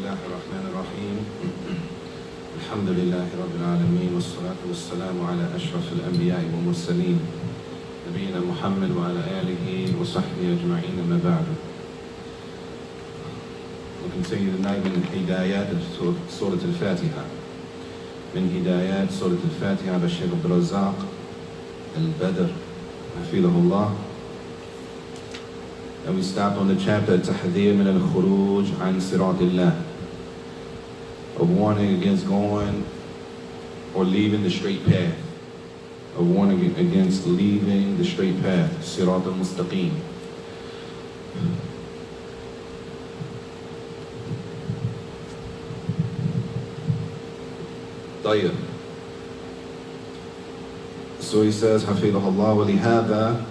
الله الرحمن الرحيم الحمد لله رب العالمين والصلاة والسلام على أشرف الأنبياء والمرسلين نبينا محمد وعلى آله وصحبه أجمعين أما بعد. We'll continue tonight من هدايات سورة الفاتحة من هدايات سورة الفاتحة بالشيخ عبد الرزاق البدر حفظه الله. And we stopped on the chapter Tahdhir min al-Khuruj an Siratillah, a warning against going or leaving the straight path, a warning against leaving the straight path, Sirat al-Mustaqim. طيب. So he says حفظه الله ولهذا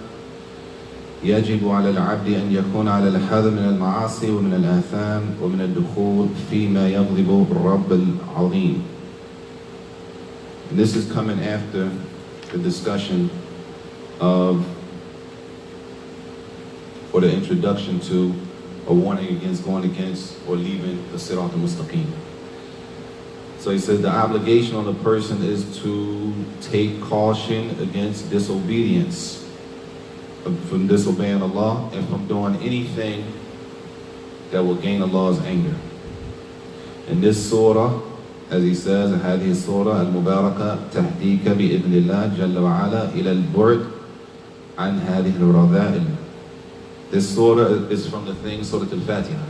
يجب على العبد أن يكون على الحذر من المعاصي ومن الآثام ومن الدخول فيما يغضب الرب العظيم. And this is coming after the discussion of, or the introduction to, a warning against going against or leaving the Sirat al-Mustaqim. So he says the obligation on the person is to take caution against disobedience, from disobeying Allah, and from doing anything that will gain Allah's anger. In this surah, as he says, هذه السورة المباركة تهديك بإذن الله جل وعلا إلى البعد عن هذه الرذائل. This surah is from the things, Surah Al-Fatihah.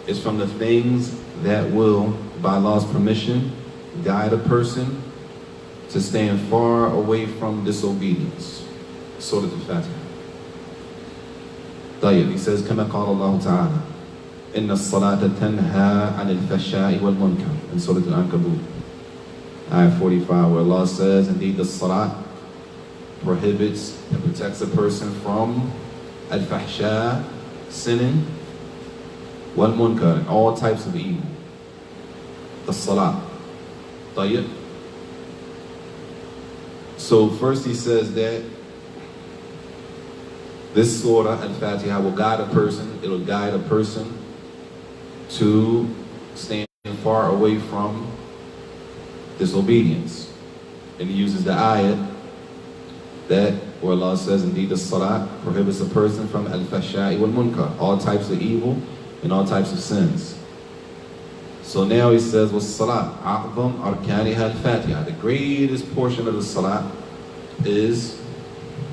It's from the things that will, by Allah's permission, guide a person to stand far away from disobedience. Surah Al-Fatihah. طيب, he says كما قال الله تعالى إن الصلاة تنهى عن الفحشاء والمنكر in Surah Al-Ankabut, ayah 45, where Allah says, indeed the salat prohibits and protects a person from al-fahsha, sinning, wal-munkar, and all types of evil. The salat. طيب. So first he says that this surah, Al-Fatihah, will guide a person, it'll guide a person to stand far away from disobedience. And he uses the ayat that where Allah says, indeed the salat prohibits a person from al-fahsha'i wal-munkar, all types of evil and all types of sins. So now he says, was salat a'zam arkaniha al-Fatihah. The greatest portion of the salat is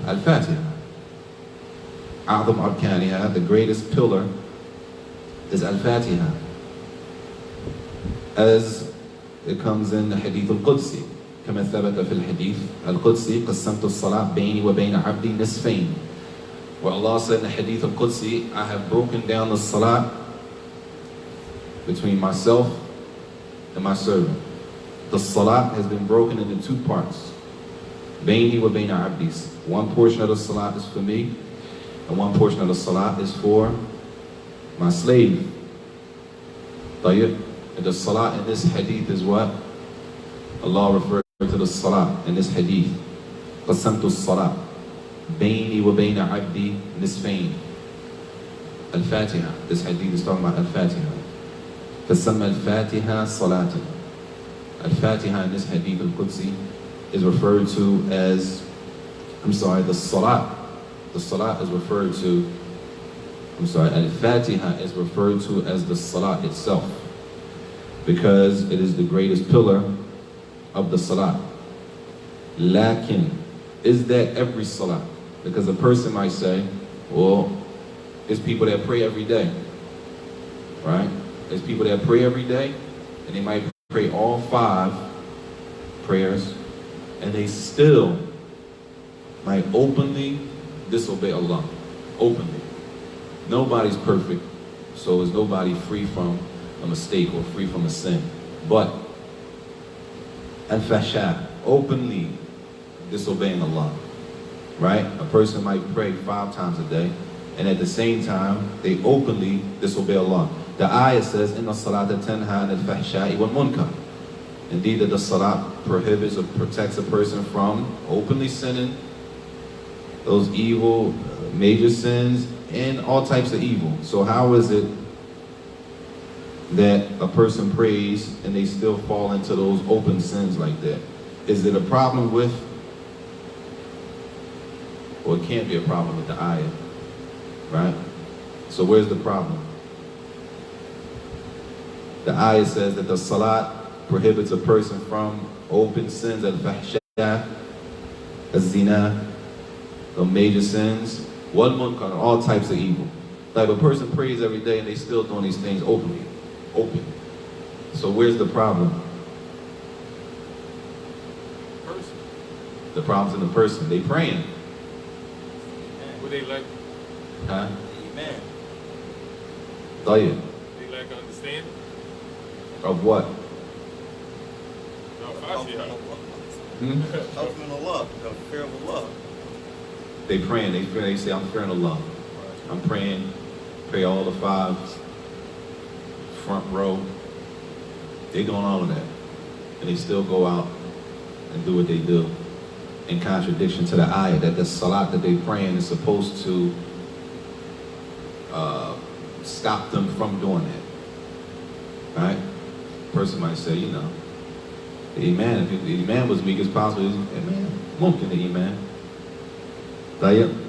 al-Fatihah. أعظم أركانها, the greatest pillar is Al-Fatihah. As it comes in the Hadith Al-Qudsi, كما ثبت في الحديث القدسي قسمت الصلاة بيني وبين عبدي نصفين. Where Allah said in the Hadith Al-Qudsi, I have broken down the salat between myself and my servant. The salat has been broken into two parts. بيني وبين عبدي. One portion of the salat is for me, and one portion of the salat is for my slave. طيب. And the salat in this hadith is what? Allah referred to the salat in this hadith. قسمت الصلاة بيني وبين عبدي نصفين. Al-Fatihah. This hadith is talking about Al-Fatihah. فسمى الفاتحة صلاة. Al-Fatihah in this hadith Al-Qudsi is referred to as, the salat. The salat is referred to, Al-Fatihah is referred to as the salat itself, because it is the greatest pillar of the salat. Lakin, is that every salat? Because a person might say, well, it's people that pray every day, right? There's people that pray every day, and they might pray all 5 prayers, and they still might openly disobey Allah, openly. Nobody's perfect, so is nobody free from a mistake or free from a sin. But al-fahsha, openly disobeying Allah, right? A person might pray 5 times a day, and at the same time, they openly disobey Allah. The ayah says, إِنَّ الصَّلَاةَ تَنْهَى عَنِ الْفَحْشَاءِ وَالْمُنْكَرِ. Indeed, that the salat prohibits or protects a person from openly sinning, those evil, major sins, and all types of evil. So how is it that a person prays and they still fall into those open sins like that? Is it a problem with, or it can't be a problem with the ayah, right? So where's the problem? The ayah says that the salat prohibits a person from open sins, al-fahsha, al-zina, the major sins, wal-munkar, all types of evil. Like a person prays every day and they still doing these things openly, open. So where's the problem? Person. The problem's in the person. They praying. What they lack? Huh? Amen. Tayyib. They lack understanding. Of what? Al-Fatihah. Ultimate Allah, the fear of Allah. They praying. They say, I'm fearing Allah. I'm praying. Pray all the 5 front row. They doing all of that. And they still go out and do what they do. In contradiction to the ayah that the salat that they praying is supposed to stop them from doing that. Right? Person might say, you know, the iman, if the iman was weak as possible, mumkin the iman. Tayyib.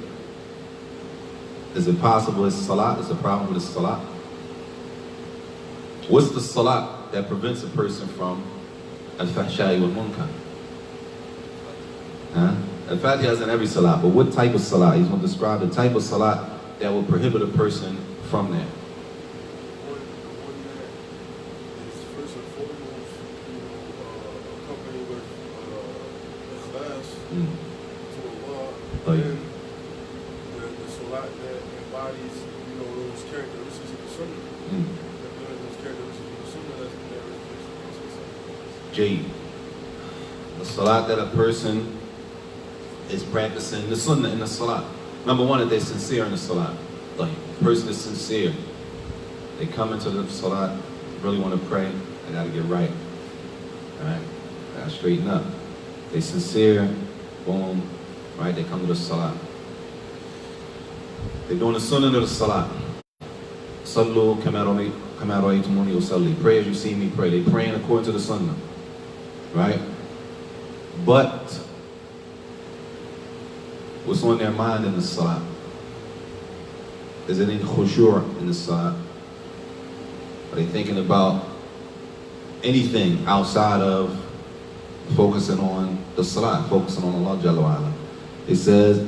Is it possible it's salat? Is the problem with the salat? What's the salat that prevents a person from al-fahsha'i wal-munkar? Huh? Al-Fatihah is in every salat, but what type of salat? He's going to describe the type of salat that will prohibit a person from that. One that is first and foremost, accompanied with ikhlas to Allah, and the salat that embodies, those characteristics of the sunnah. Those characteristics of the sunnah, that's the Jade. The salat that a person is practicing, the sunnah in the salat. Number one, that they're sincere in the salat. Like, the person is sincere. They come into the salat, really want to pray, they got to get right. Alright? Got to straighten up. They sincere, boom, right? They come to the salat. They're doing the sunnah of the salat. Sallu kama ra'aytumuni usalli. Pray as you see me pray. They praying according to the sunnah. Right? But what's on their mind in the salat? Is it in khushu' in the salat? Are they thinking about anything outside of focusing on the salat, focusing on Allah Jalla wa Ala? It says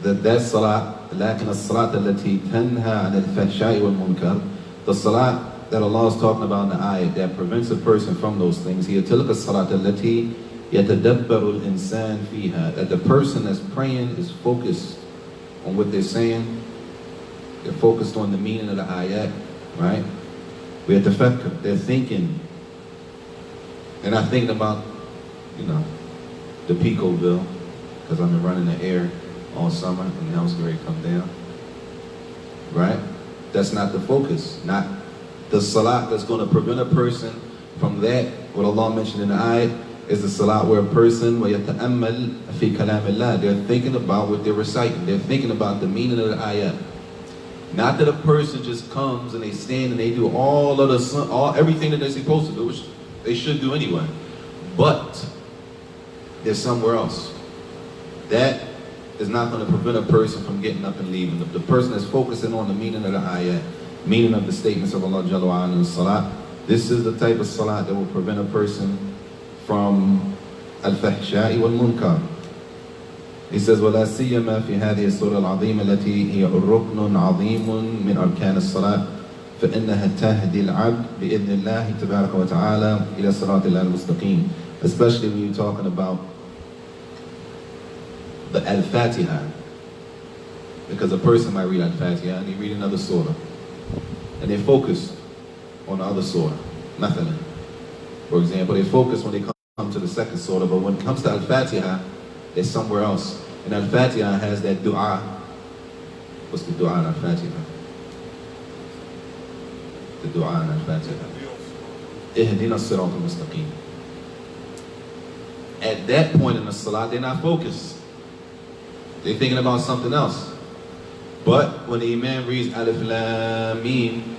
that salat, لكن الصلاة التي تنهى عن الفحشاء والمنكر, the salat that Allah is talking about in the ayat that prevents a person from those things, هي تلك الصلاة التي يتدبر الإنسان فيها, that the person that's praying is focused on what they're saying. They're focused on the meaning of the ayat, right? We have to tafakkur. They're thinking. They're not thinking about, the Picoville, because I've been running the air all summer and now it's going to come down. Right? That's not the focus. Not the salat that's going to prevent a person from that. What Allah mentioned in the ayat is the salat where a person, وَيَتَأَمَّلْ فِي كَلَامِ اللَّهِ, they're thinking about what they're reciting. They're thinking about the meaning of the ayat. Not that a person just comes and they stand and they do everything that they're supposed to do, which they should do anyway. But they're somewhere else. That is not going to prevent a person from getting up and leaving. If the person is focusing on the meaning of the ayat, meaning of the statements of Allah Jalla wa Ala in the salat, this is the type of salat that will prevent a person from al-fahsha'i wal-munkar. He says, وَلَا سِيَّمَا فِي هَذِهِ السُّورَةِ الْعَظِيمَةِ الَّتِي هِيَ رُكْنٌ عَظِيمٌ مِنْ أَرْكَانِ الصَّلَاةِ فَإِنَّهَا تَهْدِي الْعَبْدِ بِإِذْنِ اللَّهِ تَبَارَكَ وَتَعَالَى إِلَى الصِّرَاطِ الْمُسْتَقِيمِ. Especially when you're talking about the Al-Fatihah. Because a person might read Al-Fatihah and he read another surah. And they focus on the other surah. Mathalan. For example, they focus when they come to the second surah, but when it comes to Al-Fatihah, they're somewhere else. And Al-Fatihah has that dua. What's the dua in Al-Fatihah? The dua in Al-Fatihah. Ihdina as-sirata al-mustaqim. At that point in the salat, they're not focused. They're thinking about something else. But when the Imam reads Alif Lam Mim,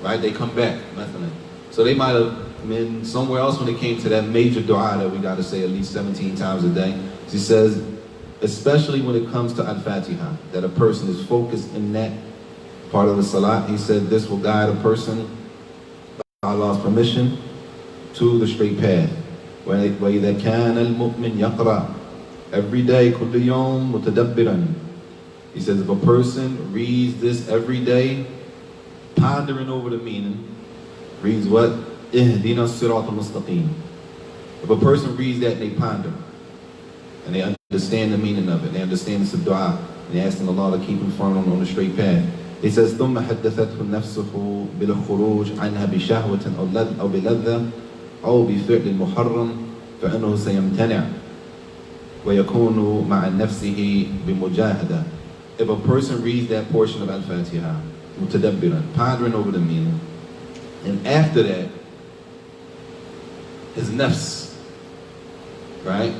right? They come back, مثلا. So they might have been somewhere else when it came to that major dua that we got to say at least 17 times a day. He says, especially when it comes to Al-Fatihah, that a person is focused in that part of the salat. He said this will guide a person, by Allah's permission, to the straight path. وَإِذَا كَانَ الْمُؤْمِنْ يَقْرَأ every day, كُلُّ يَوْمٍ مُتَدَبِّرًا. He says if a person reads this every day, pondering over the meaning, reads what? اهدنا الصراط المستقيم. If a person reads that and they ponder, and they understand the meaning of it, they understand it's a dua, and they ask Allah to keep them firm on the straight path. He says, ثم حدثته نفسه بالخروج عنها بشهوة أو بلذة أو بفعل محرم فإنه سيمتنع ويكون مع نفسه بمجاهدة. If a person reads that portion of Al-Fatihah, متدبرا, pondering over the meaning, and after that, his nafs, right,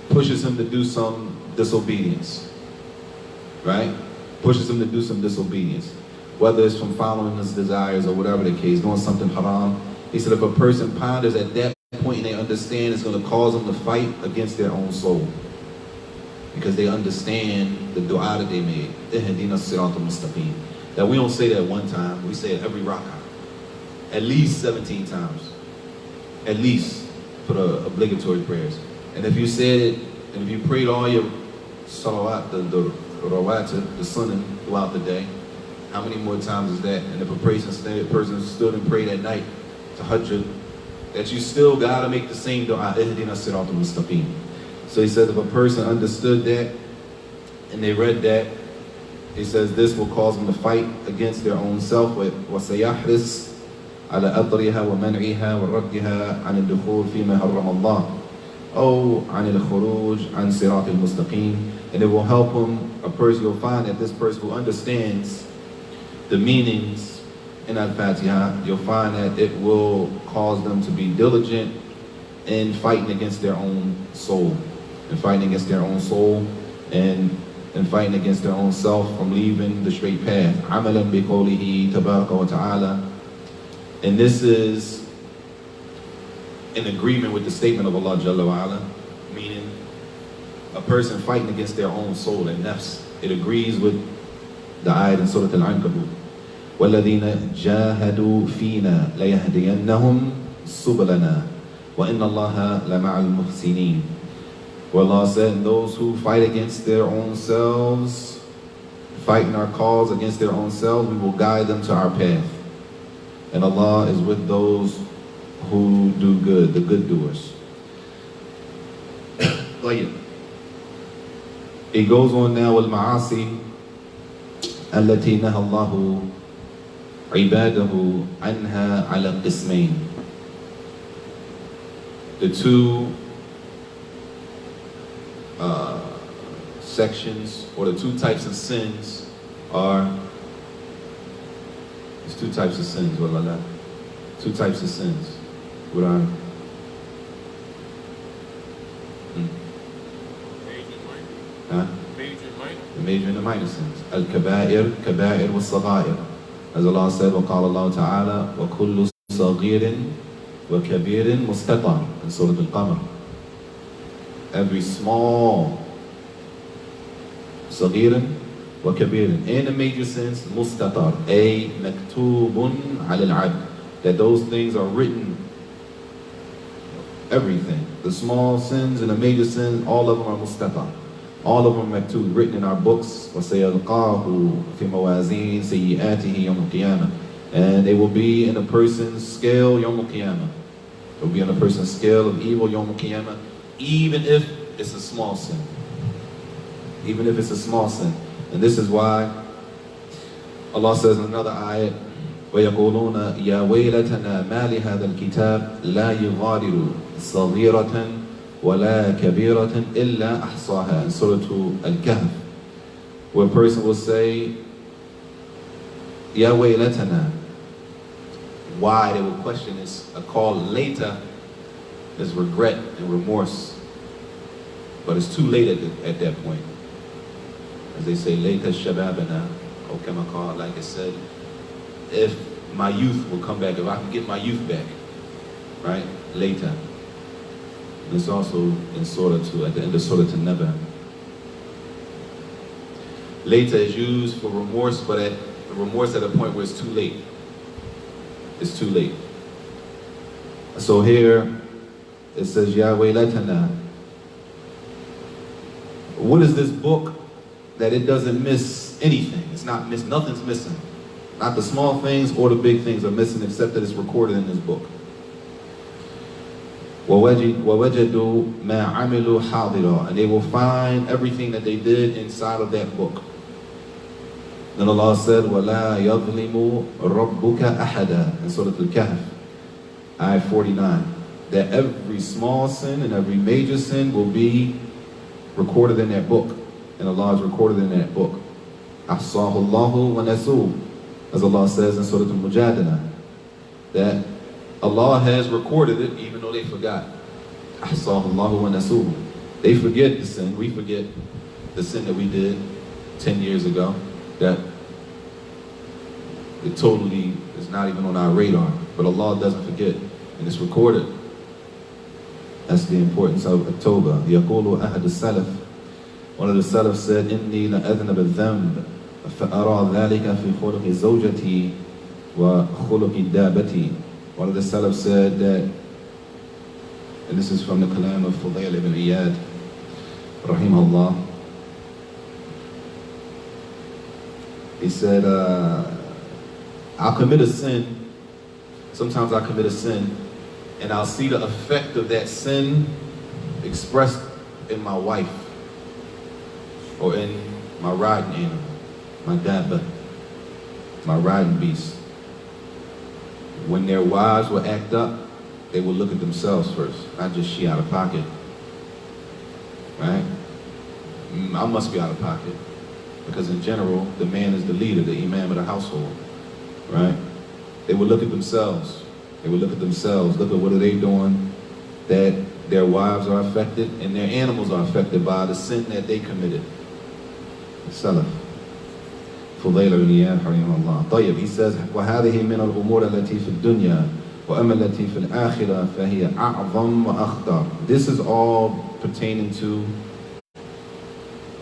pushes him to do some disobedience, right? Pushes him to do some disobedience, whether it's from following his desires or whatever the case, doing something haram. He said if a person ponders at that point and they understand it's going to cause them to fight against their own soul, because they understand the dua that they made, اهدنا الصراط المستقيم. That we don't say that one time, we say it every rak'ah, at least 17 times, at least for the obligatory prayers. And if you said it, and if you prayed all your salawat, the rawatib, the sunnah throughout the day, how many more times is that? And if a person stood and prayed at night to Hajj, that you still got to make the same dua, ihdina siratal mustaqim. So he said if a person understood that and they read that, he says this will cause them to fight against their own self. وَسَيَحْرِصْ عَلَى أَطْرِهَا وَمَنْعِهَا وَرَدِّهَا عَنِ الدُّخُولِ فِيمَا حَرَّمَ اللَّهُ أو عن الخروج عن صراط المستقيم. And it will help him, a person, you'll find that this person who understands the meanings in Al-Fatihah, you'll find that it will cause them to be diligent in fighting against their own soul, and fighting against their own soul, and fighting against their own self from leaving the straight path. عَمَلًا بِقَوْلِهِ تَبَارَكَ وَتَعَالَى. And this is in agreement with the statement of Allah Jalla wa'ala, meaning a person fighting against their own soul and nafs. It agrees with the ayat in Surah Al-Ankabut. وَالَّذِينَ جَاهَدُوا فِينَا لَيَهْدِيَنَّهُمْ سُبُلَنَا وَإِنَّ اللَّهَ لَمَعَ الْمُحْسِنِينَ. Where Allah said, and those who fight against their own selves, fighting our cause against their own selves, we will guide them to our path. And Allah is with those who do good, the good doers. He goes on now, وَالْمَعَاصِي الَّتِي نَهَى اللَّهُ عِبَادَهُ عَنْهَا عَلَى قِسْمَيْنِ. The two sections, or the two types of sins are, there's two types of sins, wallah. Two types of sins. What are Major, minor. huh? Major, minor. The major and the minor sins. Al-Kaba'ir, Kaba'ir wa Saghair. As Allah said, وَقَالَ اللَّهُ تَعَالَى وَكُلُّ صَغِيرٍ وَكَبِيرٍ مُسْتَطَعٍ in Surah Al-Qamar. Every small صغير وكبير, and the major sins مستطر, أي مكتوب على العبد, that those things are written, everything, the small sins and the major sins, all of them are mustatar, all of them are maktub, written in our books. وَسَيَلْقَاهُ فِي مَوَازِينِ سَيِّئَاتِهِ يَوْمَ الْقِيَامَةِ, and they will be in a person's scale يوم القيامة. They will be on a person's scale of evil يوم القيامة, even if it's a small sin. Even if it's a small sin. And this is why Allah says in another ayat, وَيَقُولُونَ يَا وَيْلَتَنَا مَا لِهَذَا الْكِتَابِ لَا يُغَادِرُ صَغِيرَةً وَلَا كَبِيرَةً إِلَّا أَحْصَاهَا in Surah Al-Kahf, where a person will say, يَا وَيْلَتَنَا. Why? They will question this. A call later is regret and remorse. But it's too late at that point. As they say, later shababana, or kama qala, like it said, if my youth will come back, if I can get my youth back, right? Later. It's also in Surah 2, at the end of Surah An-Naba. Later is used for remorse, but remorse at a point where it's too late. It's too late. So here it says, Ya waylatana. What is this book that it doesn't miss anything? It's not miss, nothing's missing. Not the small things or the big things are missing, except that it's recorded in this book. وَوَجَدُوا مَا عَمِلُوا حَاضِرًا. And they will find everything that they did inside of that book. Then Allah said, وَلَا يَظْلِمُ رَبُّكَ أَحَدًا in Surah Al-Kahf, ayah 49. That every small sin and every major sin will be recorded in that book. And Allah is recorded in that book. أَحْصَاهُ اللَّهُ وَنَسُوهُ. As Allah says in Surah Al-Mujadala, that Allah has recorded it even though they forgot. أَحْصَاهُ اللَّهُ وَنَسُوهُ. They forget the sin. We forget the sin that we did 10 years ago. That it totally is not even on our radar. But Allah doesn't forget. And it's recorded. That's the importance of Tawbah. يَقُولُ أَحَدُ السَّلَفِ. One of the Salaf said, إِنِّي لَأَذْنَبَ الذَّنْبِ فَأَرَى ذَلِكَ فِي خُلُقِ زَوْجَتِي وَخُلُقِ دَابَتِي. One of the Salaf said that, and this is from the Kalam of Fudayl ibn Iyad, rahimahullah. He said, I'll commit a sin. Sometimes I commit a sin, and I'll see the effect of that sin expressed in my wife, or in my riding animal, my dabba, my riding beast. When their wives will act up, they will look at themselves first, not just she out of pocket. Right? I must be out of pocket. Because in general, the man is the leader, the imam of the household. Right? They will look at themselves. They will look at themselves, look at what are they doing, that their wives are affected and their animals are affected by the sin that they committed. Salaf. Fudayl ibn Iyad, rahimahullah. طيب, he says, وَهَذِهِ مِنَ الْأُمُورَ الَّتِي فِي الدُّنْيَا وَأَمَّا الَّتِي فِي الْآخِرَةِ فَهِيَ أَعْظَمُ وَأَخْطَرُ. This is all pertaining to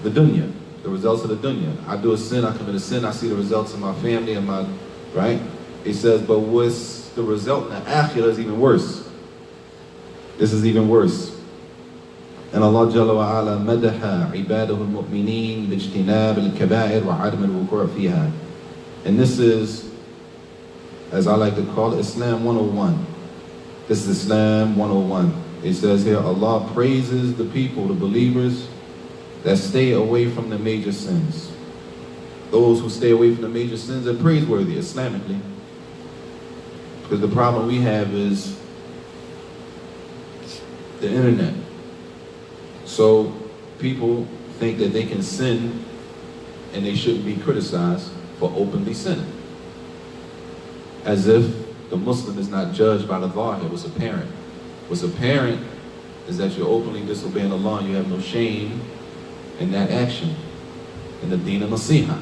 the dunya, the results of the dunya. I do a sin, I commit a sin, I see the results in my family and my, right? He says, but what's the result in the akhirah is even worse. This is even worse. And Allah Jalla wa Ala madaha ibadahu al-mu'mineen bijtinab al-kaba'ir wa adam al-wuqur' fiha. And this is, as I like to call it, Islam 101. This is Islam 101. It says here, Allah praises the people, the believers, that stay away from the major sins. Those who stay away from the major sins are praiseworthy, Islamically. Because the problem we have is the internet. So people think that they can sin and they shouldn't be criticized for openly sinning. As if the Muslim is not judged by the Zahir, what's apparent. What's apparent is that you're openly disobeying Allah and you have no shame in that action, in the deen of Nasiha.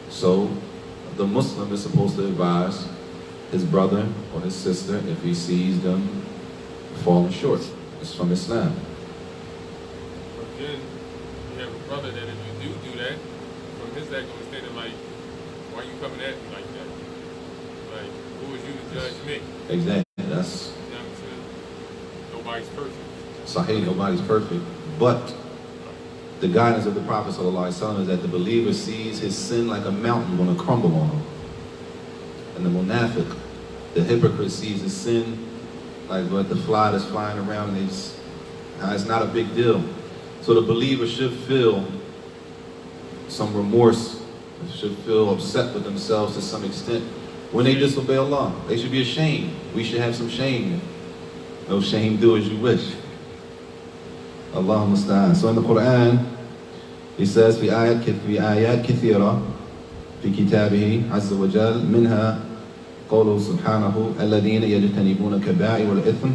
So the Muslim is supposed to advise his brother or his sister if he sees them falling short. It's from Islam. But then you have a brother that if you do that, from his act understanding, like, why you coming at me like that? Like, who is you to judge me? Exactly. That's nobody's perfect. Sahih, nobody's perfect. But the guidance of the Prophet ﷺ is that the believer sees his sin like a mountain going to crumble on him. And the munafiq, the hypocrite, sees his sin like what the fly that's flying around and it's not a big deal. So the believer should feel some remorse, should feel upset with themselves to some extent when they disobey Allah. They should be ashamed. We should have some shame. No shame, do as you wish. Allah musta'an. So in the Quran, he says, في آيات كثيرة في كتابه عز وجل منها قوله سبحانه الذين يجتنبون كبائر الإثم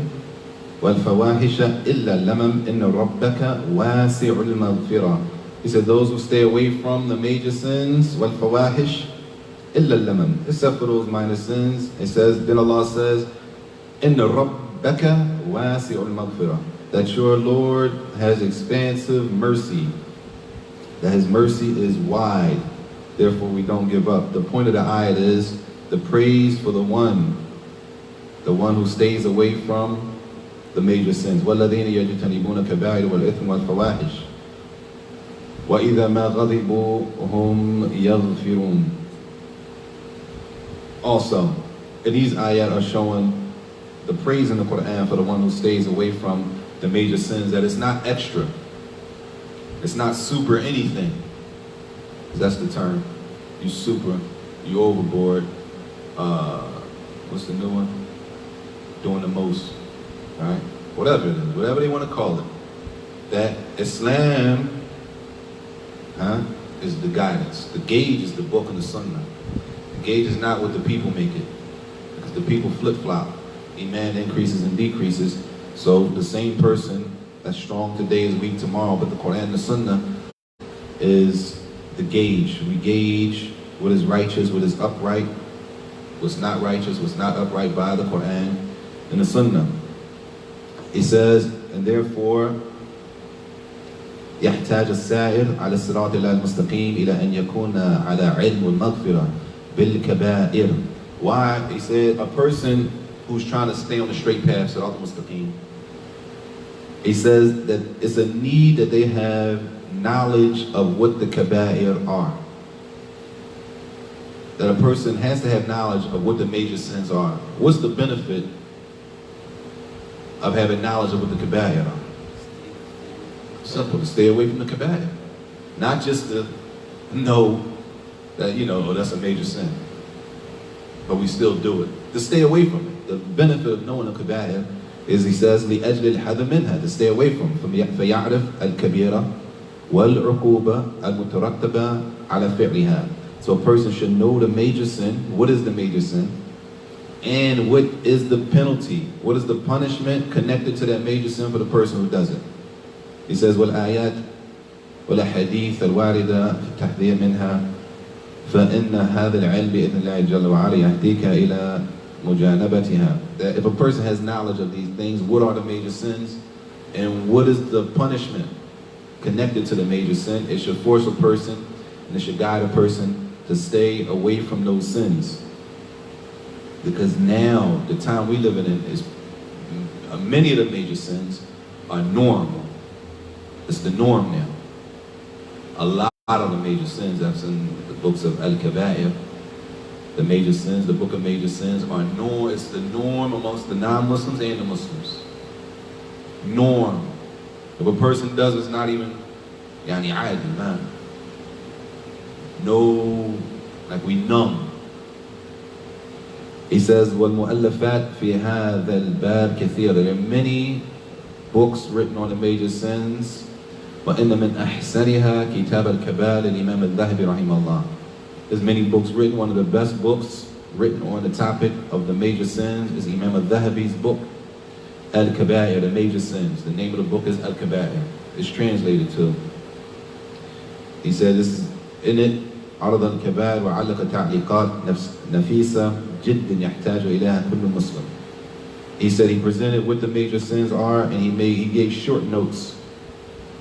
والفواحش إلا اللمم إن ربك واسع المغفرة. He said those who stay away from the major sins والفواحش إِلَّا اللَّمَمْ, except for those minor sins. It says, then Allah says, إِنَّ رَبَّكَ وَاسِعُ الْمَغْفِرَةِ, that your Lord has expansive mercy, that His mercy is wide, therefore we don't give up. The point of the ayat is the praise for the one who stays away from the major sins. وَالَّذِينَ يَجْتَنِبُونَ كَبَائِرَ وَالْإِثْمَ وَالْفَوَاحِشَ وَإِذَا مَا غَضِبُوا هُمْ يَغْفِرُونَ. Also, these ayat are showing the praise in the Quran for the one who stays away from the major sins, that it's not extra, it's not super anything. That's the term. You super, you overboard. What's the new one? Doing the most, right? Whatever it is, whatever they want to call it. That Islam is the guidance. The gauge is the book and the sunnah. The gauge is not what the people make it, because the people flip-flop. Iman increases and decreases. So the same person that's strong today is weak tomorrow, but the Quran and the sunnah is the gauge. We gauge what is righteous, what is upright, what's not righteous, what's not upright by the Quran and the Sunnah. He says, and therefore, يحتاج السائر على الصراط المستقيم إلى أن يكون على علم المغفرة بالكبائر. Why? He said, a person who's trying to stay on the straight path, صراط المستقيم, he says that it's a need that they have knowledge of what the kaba'ir are. That a person has to have knowledge of what the major sins are. What's the benefit of having knowledge of what the kaba'ir are? Simple, to stay away from the kaba'ir. Not just to know that, oh, that's a major sin, but we still do it. To stay away from it. The benefit of knowing the kaba'ir is, he says, لِأَجْلِ الْحَذَرِ مِنْهَا, to stay away from it. فَيَعْرِفْ الْكَبِيرَ وَالْعُقُوبَةَ الْمُتَرَتَّبَةَ عَلَى فِعْلِهَا. So a person should know the major sin. What is the major sin? And what is the penalty? What is the punishment connected to that major sin for the person who does it? He says, وَالْآيَاتِ وَالْحَدِيثَ الْوَارِدَةِ فِي التَّحْذِيرِ مِنْهَا فَإِنَّ هَذَا الْعِلْمِ بِإِذْنِ اللَّهِ جَلَّ وَعَلَا يَهْدِيكَ إِلَى مُجَانَبَتِهَا. That if a person has knowledge of these things, what are the major sins? And what is the punishment connected to the major sin? It should force a person, and it should guide a person to stay away from those sins. Because now, the time we live in is, many of the major sins are normal. It's the norm now. A lot of the major sins that's in the books of Al-Kaba'ir, the major sins, the book of major sins, it's the norm amongst the non-Muslims and the Muslims. Norm. If a person does, it's not even, yani aadi, man. No, like we numb. He says, وَالْمُؤَلَّفَاتِ فِي هَذَا الْبَابِ كَثِيرًا. There are many books written on the major sins. وَإِنَّ مِنْ أَحْسَنِهَا كِتَابَ الْكَبَائِرِ الْإِمَامِ الذَّهَبِ رَحِمَهُ اللَّهِ. There's many books written. One of the best books written on the topic of the major sins is Imam al-Dhahabi's book, Al-Kaba'ir, the major sins. The name of the book is Al-Kaba'ir. It's translated to. He said, this is in it, عرض الكبائر وعلق تعليقات نفيسة جد يحتاج إليها كل مسلم. He said he presented what the major sins are, and he gave short notes.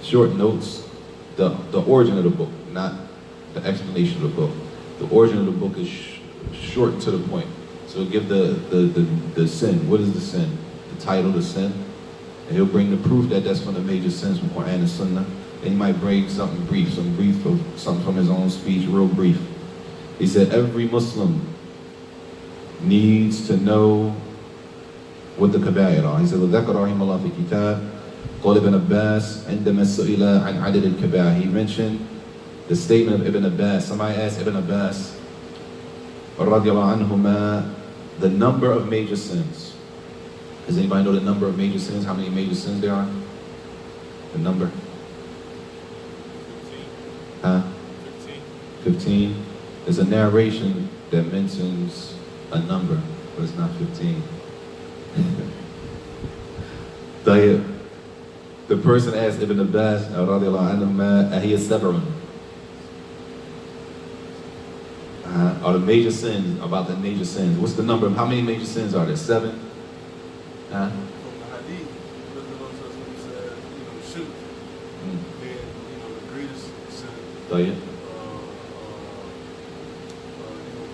Short notes, the origin of the book, not the explanation of the book. The origin of the book is short and to the point. So he'll give the sin. What is the sin? The title, the sin. And he'll bring the proof that that's from the major sins from Quran and Sunnah. And he might bring something brief, something from his own speech, real brief. He said every Muslim needs to know what the kaba'ir are. He said, وَذَكَرَ رَحِمَ اللَّهِ فِي كِتَابٍ قال ابن عباس عندما سئل عن عدد الكبائر. He mentioned the statement of Ibn Abbas. Somebody asked Ibn Abbas رضي الله عنهما the number of major sins. Does anybody know the number of major sins? How many major sins there are? The number? 15. There's a narration that mentions a number, but it's not 15. The person asked Ibn Abbas رضي الله عنهما أهي السبع. Are the major sins, about the major sins. What's the number? How many major sins are there? 7? From the hadith, Prophet said, shirk, and, the greatest sin, طيب.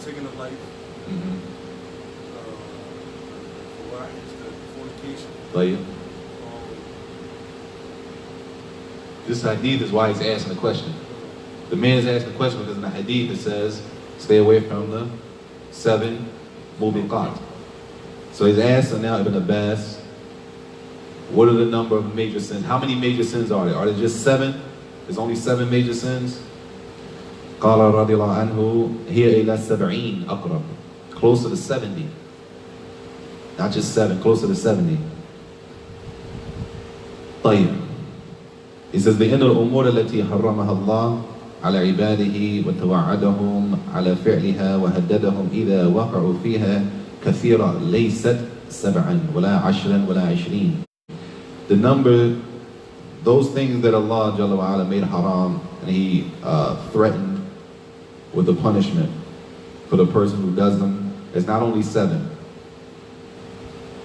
taking a life, fornication. طيب. This hadith is why he's asking the question. The man is asking the question because in the hadith it says, stay away from the 7 mubiqat. So he's asking now Ibn Abbas, what are the number of major sins? How many major sins are there? Are there just 7? There's only 7 major sins? قال رضي الله عنه هي إلى 70 أقرب. Closer to 70. Not just 7, closer to 70. طيب. He says, لأن الأمور التي حرمها الله على عباده وتوعدهم على فعلها وهددهم إذا وقعوا فيها كثيرة ليست 7 ولا 10 ولا 20. The number, those things that Allah Jalla wa Ala made haram and He threatened with the punishment for the person who does them, it's not only 7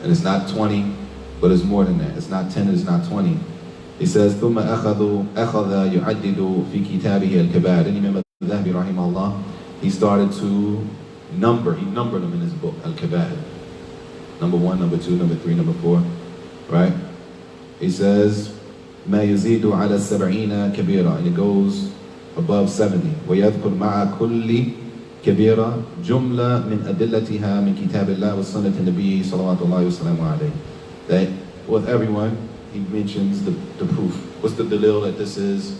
and it's not 20, but it's more than that. It's not 10, it's not 20. He says, ثم أخذ يعدد في كتابه الكبائر. And Imam al-Dhahabi rahimahullah, he started to number. He numbered them in his book, Al-Kabair. Number 1, number 2, number 3, number 4. Right? He says, ما يزيد على 70 كبيرة. And it goes above 70. ويذكر مع كل كبيرة جملة من أدلتها من كتاب الله وسنة النبي صلوات الله وسلامه عليه. That with everyone, he mentions the proof. What's the dalil that this is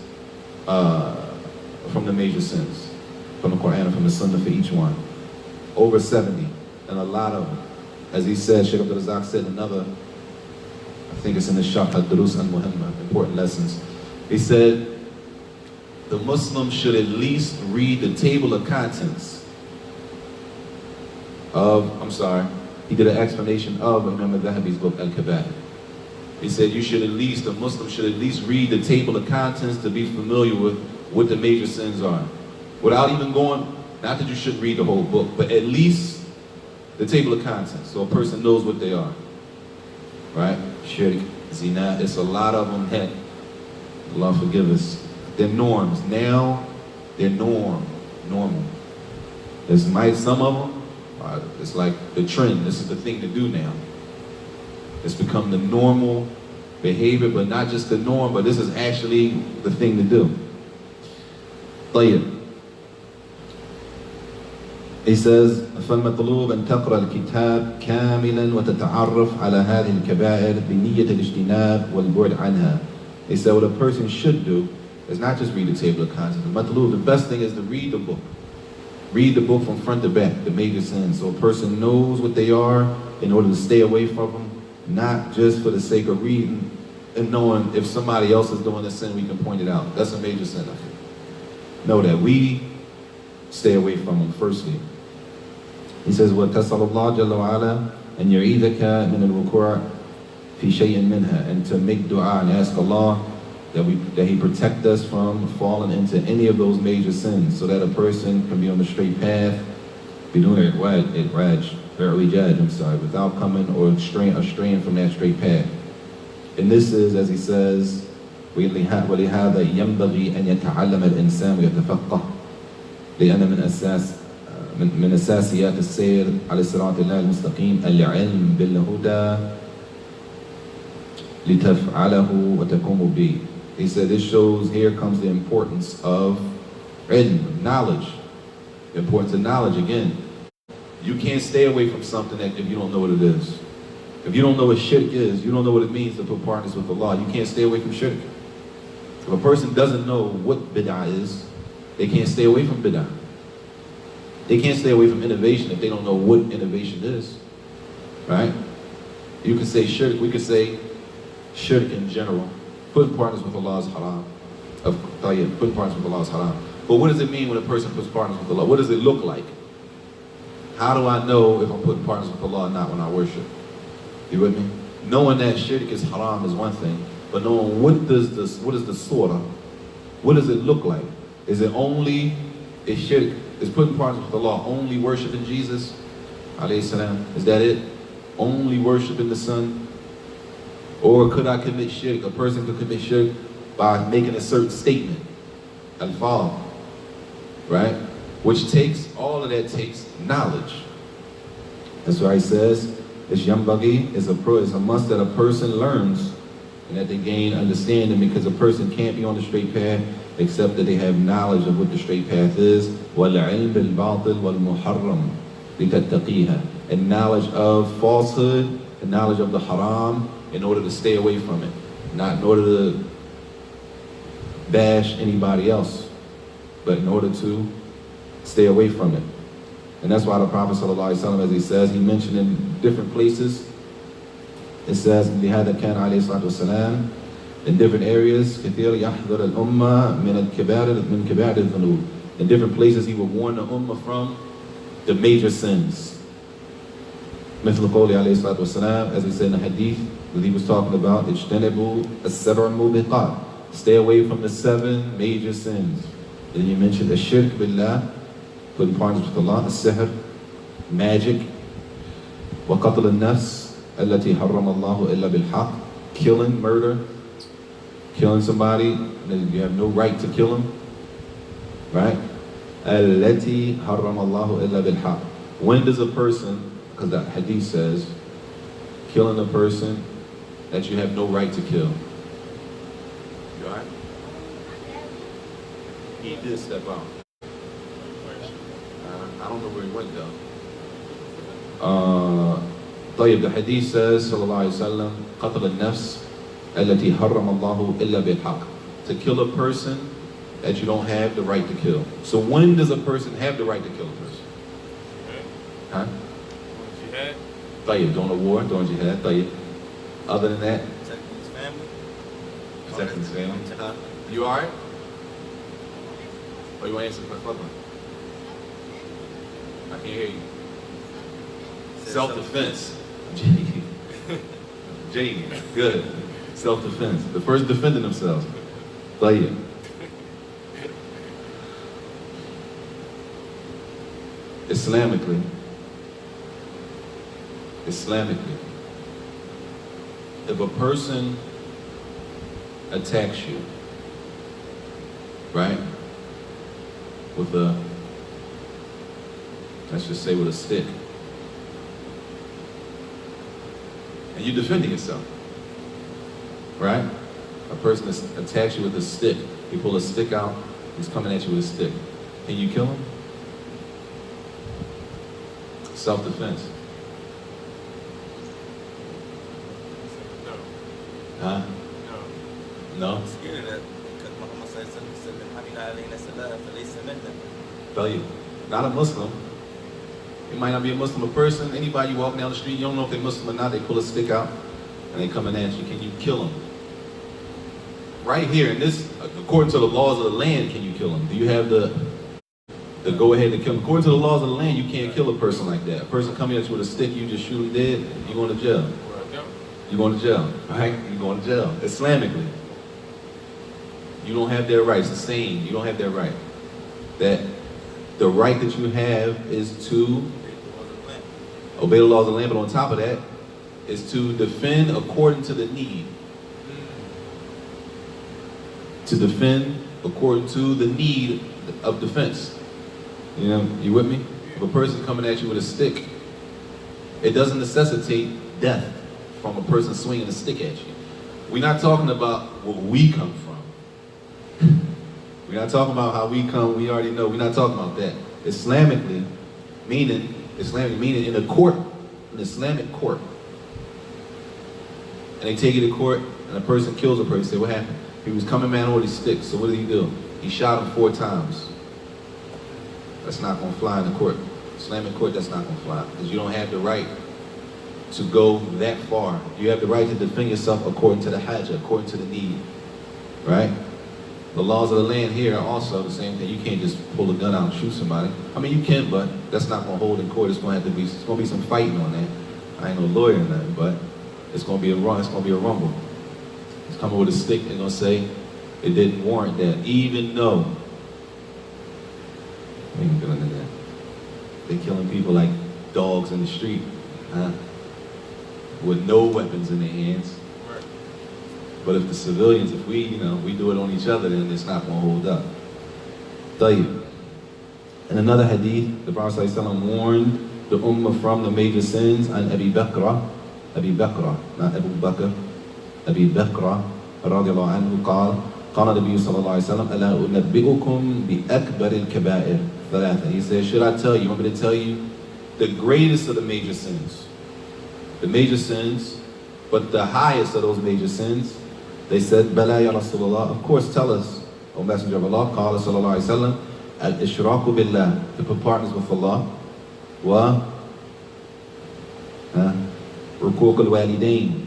from the major sins? From the Quran and from the Sunnah for each one. Over 70. And a lot of them. As he said, Shaykh Abdul Razak said another, I think it's in the Sharh al-Durus al-Muhimma, important lessons. He said, the Muslim should at least read the table of contents of, he did an explanation of Imam al-Dhahabi's book, Al-Kabair. He said the Muslim should at least read the table of contents to be familiar with what the major sins are. Without even going, not that you should read the whole book, but at least the table of contents so a person knows what they are. Right? Shirk, zina, it's a lot of them. Heck, Allah forgive us. They're norms. Now, they're normal. Some of them, it's like the trend. This is the thing to do now. It's become the normal behavior, but not just the norm, but this is actually the thing to do. طيب. He says, فالمطلوب أن تقرأ الكتاب كاملا وتتعرف على هذه الكبائر بنية الاجتناب والبعد عنها. He said what a person should do is not just read the table of contents. The best thing is to read the book. Read the book from front to back, the major sins, so a person knows what they are in order to stay away from them. Not just for the sake of reading and knowing if somebody else is doing a sin, we can point it out. That's a major sin. Know that we stay away from them firstly. He says, وَتَسَلُ اللَّهَ جَلَّ وَعَلَى أَنْ يُعِيذَكَ مِنَ الْوُقُوعِ فِي شَيْءٍ مِنْهَا. And to make dua and ask Allah that He protect us from falling into any of those major sins so that a person can be on the straight path, be doing it without coming or straying from that straight path. And this is, as he says, وَلِهَذَا يَنْبَغِي أَنْ يَتَعَلَّمَ الْإِنسَانُ وَيَتَفَقَّهُ لأن من أساسيات السير على صراط الله المستقيم العلم بالهدى لتفعله وتقوم به. He said this shows, here comes the importance of ilm, knowledge. The importance of knowledge again. You can't stay away from something if you don't know what it is. If you don't know what shirk is, you don't know what it means to put partners with Allah, you can't stay away from shirk. If a person doesn't know what bid'ah is, they can't stay away from bid'ah. They can't stay away from innovation if they don't know what innovation is. Right? You could say shirk, we could say shirk in general. Putting partners with Allah is haram. Putting partners with Allah is haram. But what does it mean when a person puts partners with Allah? What does it look like? How do I know if I'm putting partners with Allah or not when I worship? You with me? Knowing that shirk is haram is one thing, but knowing what is the surah? What does it look like? Is it only Is shirk, is putting partners with Allah only worshiping Jesus, alayhi salam? Is that it? Only worshiping the Son? Or could I commit shirk? A person could commit shirk by making a certain statement, al-fadh, right? Which takes, all of that takes knowledge. That's why he says, it's yambagi, it's a must that a person learns and that they gain understanding, because a person can't be on the straight path except that they have knowledge of what the straight path is. وَالْعِلْمِ بِالْبَاطِلِ وَالْمُحَرَّمِ لِتَتَّقِيهَا. And knowledge of falsehood, and knowledge of the haram, in order to stay away from it. Not in order to bash anybody else, but in order to stay away from it. And that's why the Prophet ﷺ, as he says, he mentioned in different places, it says, لِهَذَا كَانَ عَلَيْهِ الصَّلَاةُ وَالسَّلَامُ, in different areas, كَثِيرًا يَحْذَرَ الْأُمَّةِ مِنَ كِبَارِ الذُّنُوبِ. In different places, he would warn the ummah from the major sins. مثل قوله عليه الصلاة والسلام, as he said in the hadith that he was talking about, اجتنبوا السبع الموبقات. Stay away from the 7 major sins. Then you mentioned الشرك بالله, putting partners with Allah, السحر, magic, وقتل النفس التي حرم الله إلا بالحق, killing, murder, killing somebody that you have no right to kill him, right? التي حرم الله إلا بالحق. When does a person, because the hadith says, killing a person that you have no right to kill. You alright? He did step out. I don't know where he went though. طيب, the hadith says, sallallahu alayhi wa sallam, قتل النفس التي حرم الله إلا بالحق. To kill a person that you don't have the right to kill. So when does a person have the right to kill a person? Huh? Jihad. طيب, during a war, during jihad, طيب. Other than that? Protecting his family. Protecting his family. Huh? You alright? Or you want to answer the question? I can't hear you. Self-defense. J. Good. Self-defense. The first defending themselves. طيب. Islamically, if a person attacks you, right, with a, let's just say with a stick, and you're defending yourself, right? A person attacks you with a stick, you pull a stick out, he's coming at you with a stick. Can you kill him? Self-defense. No. Huh? No. No? I'm scared of that because Muhammad said, Tell you, not a Muslim. It might not be a Muslim, a person, anybody you walk down the street, you don't know if they're Muslim or not, they pull a stick out and they coming at you. Can you kill them? Right here in this, according to the laws of the land, can you kill them? Do you have the go ahead and kill them? According to the laws of the land, you can't kill a person like that. A person coming at you with a stick, you just shoot him dead, you're going to jail. You're going to jail, right? You're going to jail. Islamically, you don't have their rights. It's the same. You don't have their right. That the right that you have is to obey the laws of the land, but on top of that, is to defend according to the need. To defend according to the need of defense. You know, you with me? If a person coming at you with a stick, it doesn't necessitate death from a person swinging a stick at you. We're not talking about where we come from. We're not talking about how we come, we already know. We're not talking about that. Islamically meaning in a court, an Islamic court. And they take you to court and a person kills a person. Say, what happened? He was coming man with his stick, so what did he do? He shot him 4 times. That's not going to fly in the court. Islamic court, that's not going to fly. Because you don't have the right to go that far. You have the right to defend yourself according to the hajj, according to the need. Right? The laws of the land here are also the same thing. You can't just pull a gun out and shoot somebody. I mean, you can, but that's not going to hold in court. It's going to be some fighting on that. I ain't no lawyer or nothing, but it's going to be a rumble. He's coming with a stick and going to say it didn't warrant that, even though We ain't doing that. They killing people like dogs in the street, huh? With no weapons in their hands. Right. But if the civilians, if we, we do it on each other, then it's not going to hold up. طيب. In another hadith, the Prophet ﷺ warned the ummah from the major sins, and Abi Bakr, not Abu Bakr, Abi Bakr, رضي الله عنه قال قال النبي صلى الله عليه وسلم ألا أنبئكم بأكبر الكبائر ثلاثة. He said, should I tell you, want me to tell you the greatest of the major sins? The major sins, but the highest of those major sins. They said, بلى يا رسول الله, of course tell us, O Messenger of Allah. قال صلى الله عليه وسلم الإشراك بالله, to put partners with Allah, و ركوك الوالدين,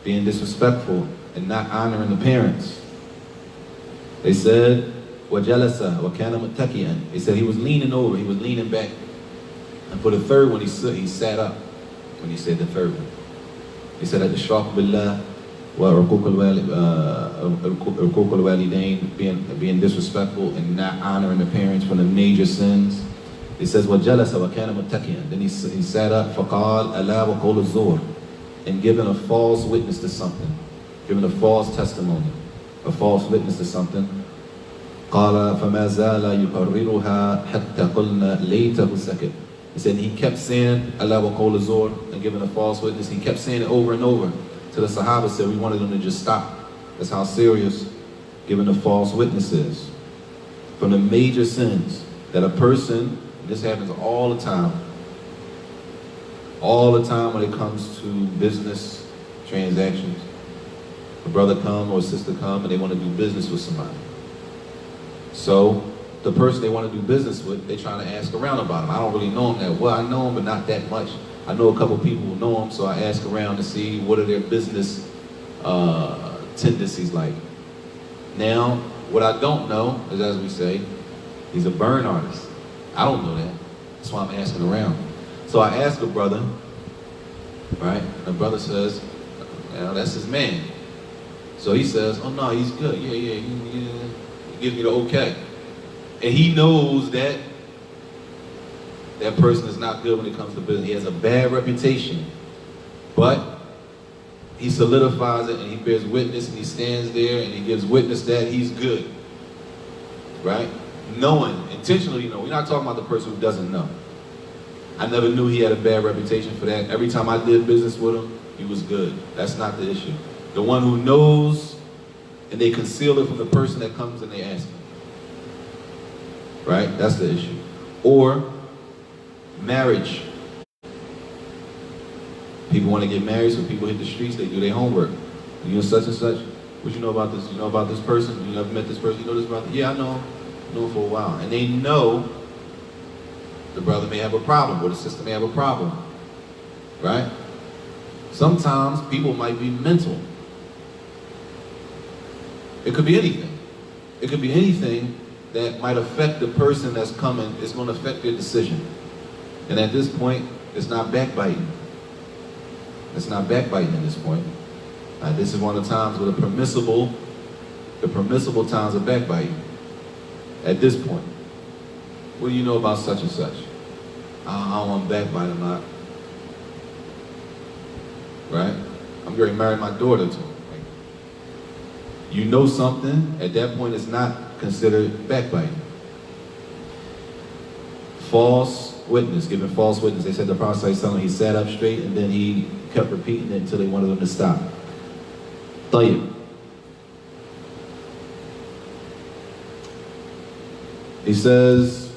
being disrespectful and not honoring the parents. They said, وَجَلَسَ وَكَانَ مُتَّكِئًا. They said he was leaning over, he was leaning back. And for the third one, he sat up when he said the third one. He said, الْإِشْرَاكُ بِاللَّهِ وَرُكُوكُ الْوَالِدَيْنِ, being disrespectful and not honoring the parents from the major sins. He says, وَجَلَسَ وَكَانَ مُتَّكِئًا. Then he sat up, فَقَالَ أَلَا وَقَوْلُ الزُّورِ, and giving a false witness to something, giving a false testimony, a false witness to something. قال فما زال يقررها حتى قلنا ليته سكت. He said he kept saying Allah wa qawl az-zur, and giving a false witness. He kept saying it over and over. To the Sahaba said we wanted them to just stop. That's how serious giving a false witness is. From the major sins that a person, this happens all the time when it comes to business transactions. A brother come or a sister come and they want to do business with somebody. So the person they want to do business with, they trying to ask around about him. I don't really know him that well. I know him, but not that much. I know a couple people who know him, so I ask around to see what are their business tendencies like. Now, what I don't know is, as we say, he's a burn artist. I don't know that. That's why I'm asking around. So I asked a brother, right? And the brother says, well, that's his man. So he says, oh no, he's good. Yeah. He gives me the okay. And he knows that that person is not good when it comes to business. He has a bad reputation. But he solidifies it and he bears witness and he stands there and he gives witness that he's good. Right? Knowing, intentionally, we're not talking about the person who doesn't know. I never knew he had a bad reputation for that. Every time I did business with him, he was good. That's not the issue. The one who knows and they conceal it from the person that comes and they ask him. Right? That's the issue. Or marriage. People want to get married, so people hit the streets, they do their homework. You know such and such. What you know about this? You know about this person? You never met this person? You know this brother? Yeah, I know him. I know him for a while. And they know the brother may have a problem or the sister may have a problem. Right? Sometimes people might be mental. It could be anything. It could be anything that might affect the person that's coming. It's going to affect their decision. And at this point, it's not backbiting. It's not backbiting at this point. This is one of the times where the permissible times of backbiting. At this point, what do you know about such and such? I don't want to backbite him out. Right? I'm going to marry my daughter to him. You know something, at that point it's not considered backbiting. False witness, giving false witness. They said the Prophet ﷺ, he sat up straight and then he kept repeating it until they wanted him to stop. طيب. He says,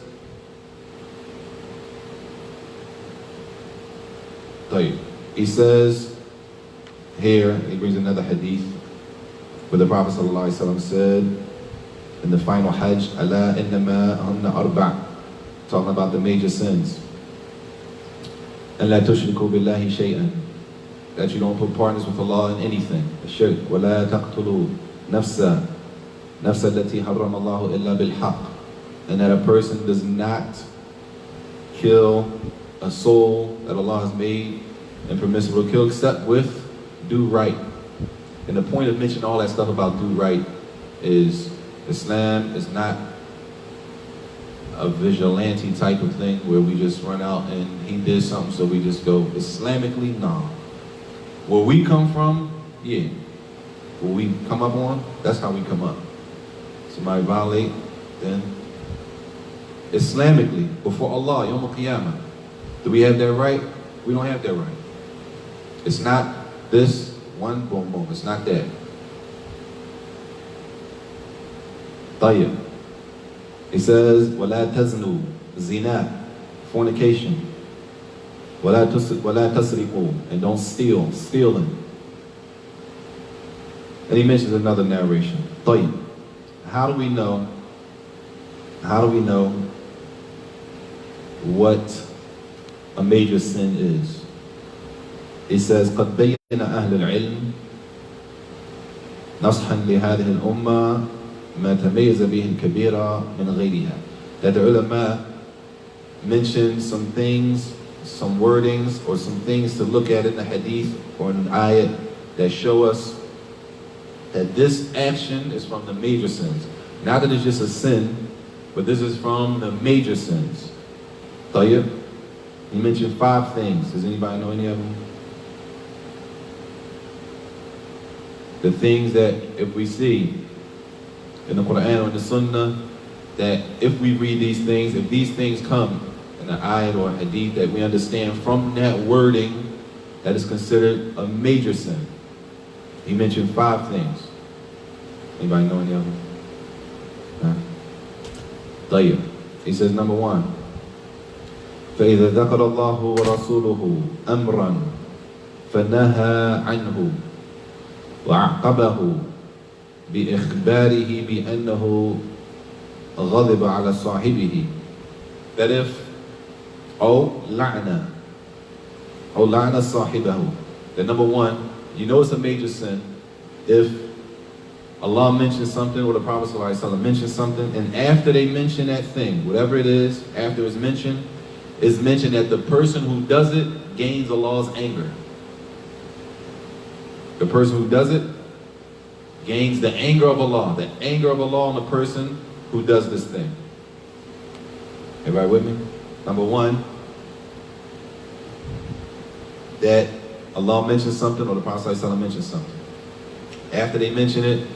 طيب. He says here, he brings another hadith where the Prophet ﷺ said in the final Hajj, أَلَا إِنَّمَا هُنَّ أَرْبَعٌ, talking about the major sins. أَن لَا تُشْرِكُوا بِاللَّهِ شَيْئًا, that you don't put partners with Allah in anything. الشرك. وَلَا تَقْتُلُوا نَفْسًا الَّتِي حَرَّمَ اللَّهُ إِلَّا بِالْحَقِّ, and that a person does not kill a soul that Allah has made and permissible to kill except with do right. And the point of mentioning all that stuff about do right is Islam is not a vigilante type of thing where we just run out and he did something so we just go. Islamically, no. Where we come from, yeah. Where we come up on, that's how we come up. Somebody violate, then Islamically, before Allah, Yawm al-Qiyamah, do we have that right? We don't have that right. It's not this one, boom, boom. It's not that. طيب. He says, وَلَا تَزْنُوا zina, fornication. وَلَا تَسْرِقُوا, and don't steal, stealing. And he mentions another narration. طيب. How do we know what a major sin is? He says, قد بين أهل العلم نصحا لهذه الأمة ما تميز به الكبيرة من غيرها. That the ulama mentioned some things, some wordings, or some things to look at in the hadith or in an ayat that show us that this action is from the major sins. Not that it's just a sin, but this is from the major sins. طيب. He mentioned 5 things. Does anybody know any of them? The things that if we see in the Quran or in the Sunnah, that if we read these things, if these things come in an ayat or a hadith that we understand from that wording, that is considered a major sin. He mentioned 5 things. Anybody know any of them? طيب. He says number 1. فإذا ذكر الله ورسوله أمرا فنهى عنه وعقبه بإخباره بأنه غضب على صاحبه. That if أو لعنة صاحبه. That number 1, you know it's a major sin if Allah mentions something or the Prophet ﷺ mentions something, and after they mention that thing, whatever it is, after it's mentioned that the person who does it gains Allah's anger. The person who does it gains the anger of Allah. The anger of Allah on the person who does this thing. Everybody with me? Number 1, that Allah mentions something or the Prophet ﷺ mentions something. After they mention it,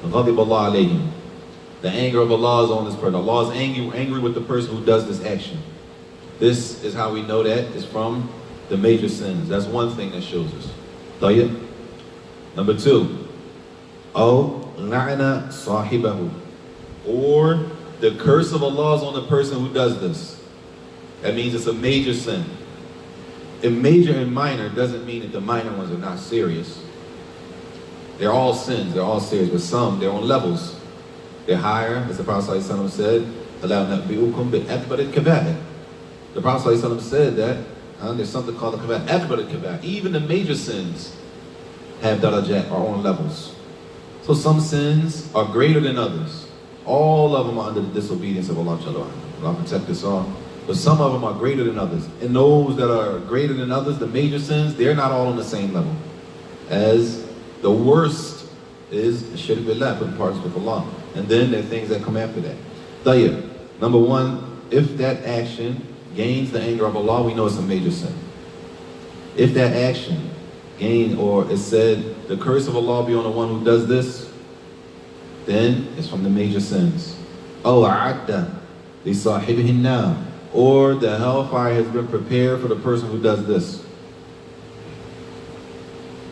غَضِبَ اللَّهُ عَلَيْهِمْ. The anger of Allah is on this person. Allah is angry with the person who does this action. This is how we know that it's from the major sins. That's one thing that shows us. طيب. Number 2, أو لَعْنَ صَاحِبَهُ. Or the curse of Allah is on the person who does this. That means it's a major sin. And major and minor doesn't mean that the minor ones are not serious. They're all sins, they're all serious, but some, they're on levels. They're higher, as the Prophet ﷺ said, أَلَا نَبِّئُكُمْ بِأَكْبَرِ الْكَبَائِرِ. The Prophet ﷺ said that there's something called the kaba'ir, akbar al-kaba'ir. Even the major sins have darajat, are on levels. So some sins are greater than others. All of them are under the disobedience of Allah. Allah protect us all. But some of them are greater than others. And those that are greater than others, the major sins, they're not all on the same level. As the worst is shirk billah, putting parts with Allah. And then there are things that come after that. Tayyib. Number 1, if that action gains the anger of Allah, we know it's a major sin. If that action or it said, the curse of Allah be on the one who does this, then it's from the major sins. أَوْ أَعَدَّ لِصَاحِبِهِ النَّارِ. Or the hellfire has been prepared for the person who does this.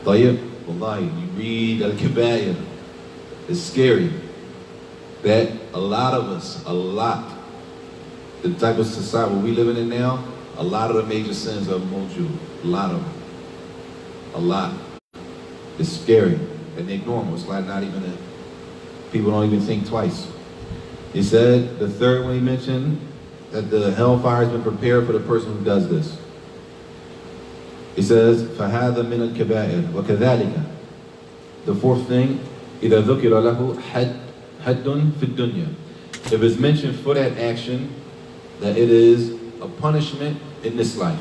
طيب. Wallahi, you read Al-Kabair, it's scary that a lot of us, the type of society we living in now, a lot of the major sins are mawjood. A lot of them. A lot. It's scary. And they ignore them. It's like not even people don't even think twice. He said, the third one he mentioned, that the hellfire has been prepared for the person who does this. He says, فَهَذَا مِنَ الْكَبَائِرِ وَكَذَلِكَ. The fourth thing, إِذَا ذُكِرَ لَهُ حَدٌّ فِي الدُّنْيَا. If it's mentioned for that action, that it is a punishment in this life.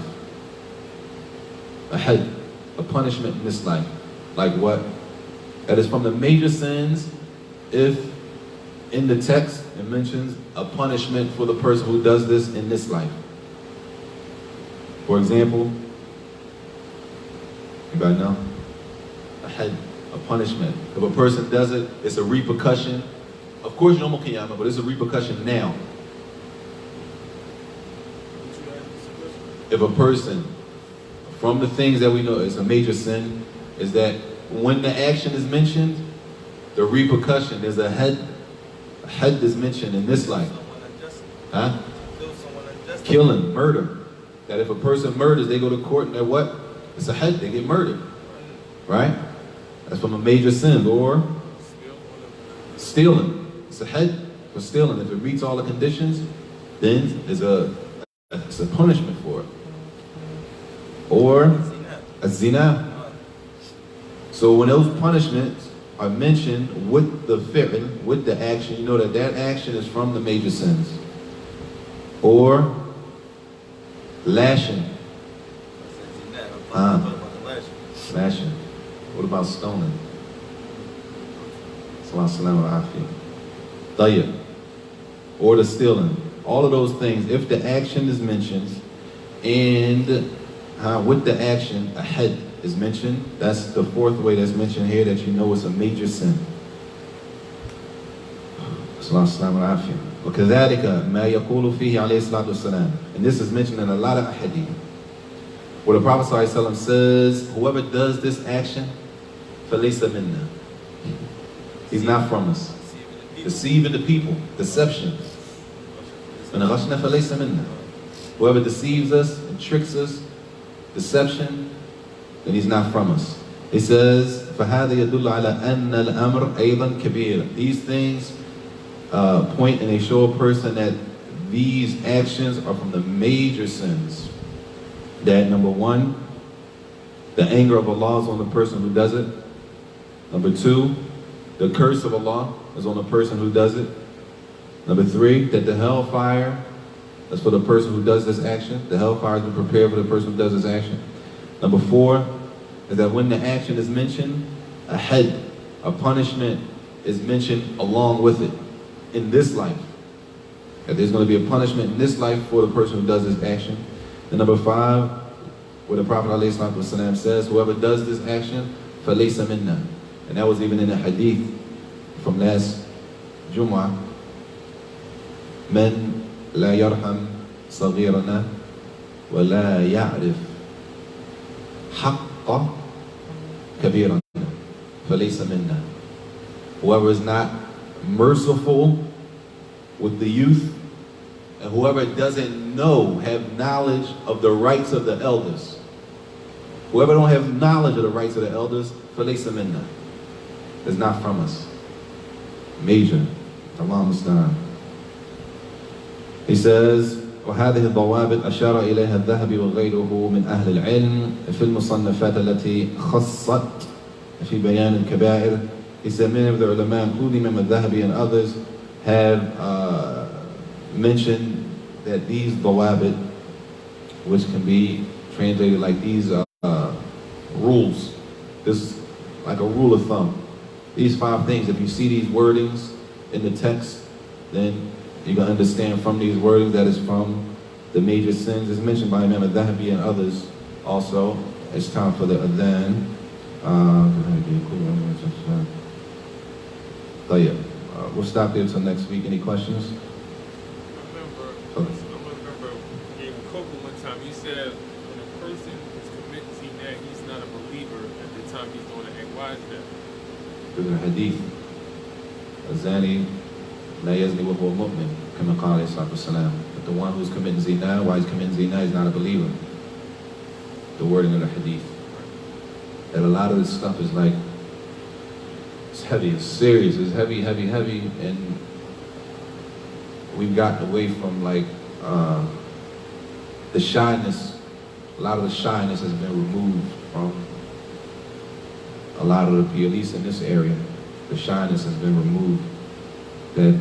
A punishment in this life. Like what? That is from the major sins if in the text, it mentions a punishment for the person who does this in this life. For example, anybody know? A punishment. If a person does it, it's a repercussion. Of course, Yawm al-Qiyamah, but it's a repercussion now. If a person, from the things that we know is a major sin, is that when the action is mentioned, the repercussion, there's a had is mentioned in this life. Huh? Killing, murder. That if a person murders, they go to court and they're what? It's a had, they get murdered. Right? That's from a major sin. Or stealing. It's a had for stealing. If it meets all the conditions, then it's a punishment for it. Or a zina. So when those punishments are mentioned with the fi'l, with the action, you know that that action is from the major sins. Or lashing. Lashing. What about stoning? Tayyib. Or the stealing. All of those things, if the action is mentioned, and with the action, a had is mentioned, that's the fourth way that's mentioned here that you know it's a major sin. وكذلك ما يقول فيه عليه الصلاة والسلام. And this is mentioned in a lot of hadith. Where the Prophet ﷺ says, whoever does this action, فَلَيْسَ مِنَّا. He's not from us. Deceiving the people, deception. Whoever deceives us and tricks us, deception, then he's not from us. He says, فَهَذَا يَدُلُّ عَلَىٰ أَنَّ الْأَمْرَ أَيْضًا كَبِيرًا. These things point and they show a person that these actions are from the major sins. That number one, the anger of Allah is on the person who does it. Number two, the curse of Allah is on the person who does it. Number three, that the hellfire is for the person who does this action. The hellfire has been prepared for the person who does this action. Number four is that when the action is mentioned, a had, a punishment is mentioned along with it in this life. That there's going to be a punishment in this life for the person who does this action. And number five, where the Prophet ﷺ says, whoever does this action, فَلَيْسَ مِنَّا. And that was even in a hadith from last Jumu'ah. من لا يرحم صغيرنا ولا يعرف حق كبيرنا فليس منا. Whoever is not merciful with the youth, and whoever doesn't know, have knowledge of the rights of the elders. Whoever don't have knowledge of the rights of the elders, فَلَيْسَ مِنَّا, is not from us. Major. Allah musta'an. He says, وهذه الضوابط أشار إليها الذهبي وغيره من أهل العلم في المصنفات التي خصت في بيان الكبائر. He said many of the ulama, including Imam al-Dhahabi and others, have mentioned that these dawabit, which can be translated like these rules, this is like a rule of thumb. These 5 things, if you see these wordings in the text, then you can understand from these wordings that it's from the major sins. It's mentioned by Imam al-Dhahabi and others also. It's time for the adhan. We'll stop there until next week. Any questions? I remember in Coco one time, you said when a person is committing zina, he's not a believer at the time he's doing it. Why is that? There's a hadith. Azani la yazni wa huwa mu'min, kama qala alayhi salatu wasalam. But the one who's committing zina, why he's committing zina, is not a believer. The wording of the hadith. That a lot of this stuff is like, it's heavy, it's serious, it's heavy, heavy, heavy, and we've gotten away from like the shyness. A lot of the shyness has been removed from a lot of the people, at least in this area. The shyness has been removed. That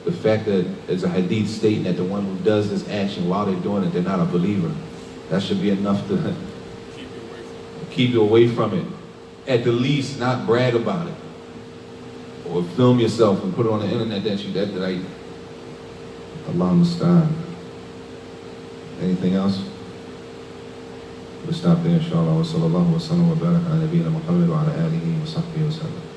the fact that there's a hadith stating that the one who does this action while they're doing it, they're not a believer. That should be enough to keep you away from it. At the least, not brag about it. or film yourself and put it on the internet that like, Allah musta'an. Anything else? We'll stop there, inshallah. Wa sallallahu wa sallam wa barak ala nabiyyina Muhammad wa ala alihi wa sahbihi wa sallam.